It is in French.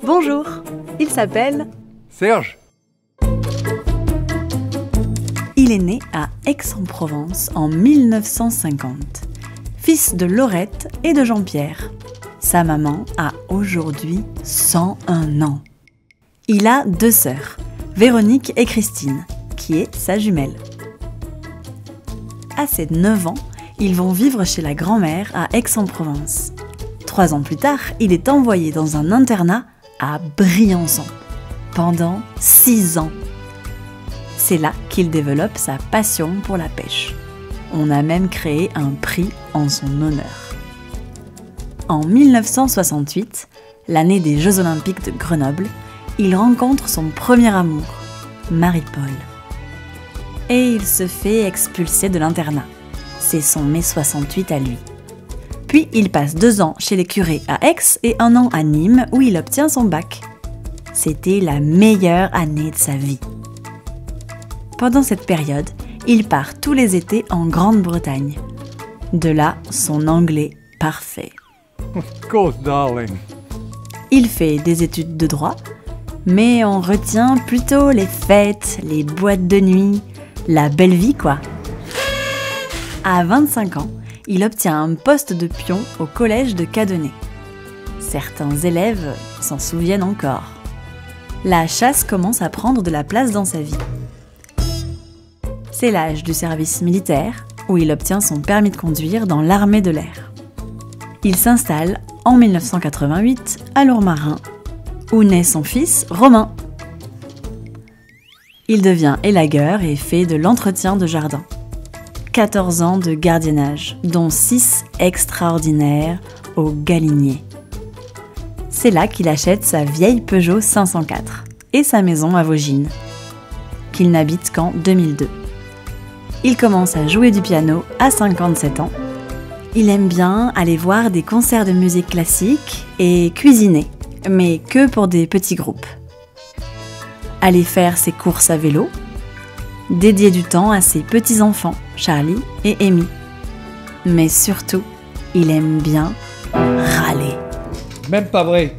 Bonjour, il s'appelle Serge. Il est né à Aix-en-Provence en 1950, fils de Laurette et de Jean-Pierre. Sa maman a aujourd'hui 101 ans. Il a 2 sœurs, Véronique et Christine, qui est sa jumelle. À ses 9 ans, ils vont vivre chez la grand-mère à Aix-en-Provence. 3 ans plus tard, il est envoyé dans un internat à Briançon, pendant 6 ans. C'est là qu'il développe sa passion pour la pêche. On a même créé un prix en son honneur. En 1968, l'année des Jeux Olympiques de Grenoble, il rencontre son premier amour, Marie-Paul. Et il se fait expulser de l'internat. C'est son mai 68 à lui. Puis il passe 2 ans chez les curés à Aix et 1 an à Nîmes où il obtient son bac. C'était la meilleure année de sa vie. Pendant cette période, il part tous les étés en Grande-Bretagne. De là, son anglais parfait. Of course, darling. Il fait des études de droit, mais on retient plutôt les fêtes, les boîtes de nuit, la belle vie quoi. À 25 ans, il obtient un poste de pion au collège de Cadenet. Certains élèves s'en souviennent encore. La chasse commence à prendre de la place dans sa vie. C'est l'âge du service militaire, où il obtient son permis de conduire dans l'armée de l'air. Il s'installe en 1988 à Lourmarin, où naît son fils Romain. Il devient élagueur et fait de l'entretien de jardin. 14 ans de gardiennage, dont 6 extraordinaires au Galinier. C'est là qu'il achète sa vieille Peugeot 504 et sa maison à Vaugines, qu'il n'habite qu'en 2002. Il commence à jouer du piano à 57 ans. Il aime bien aller voir des concerts de musique classique et cuisiner, mais que pour des petits groupes. Aller faire ses courses à vélo, dédier du temps à ses petits-enfants, Charlie et Amy. Mais surtout, il aime bien râler. Même pas vrai.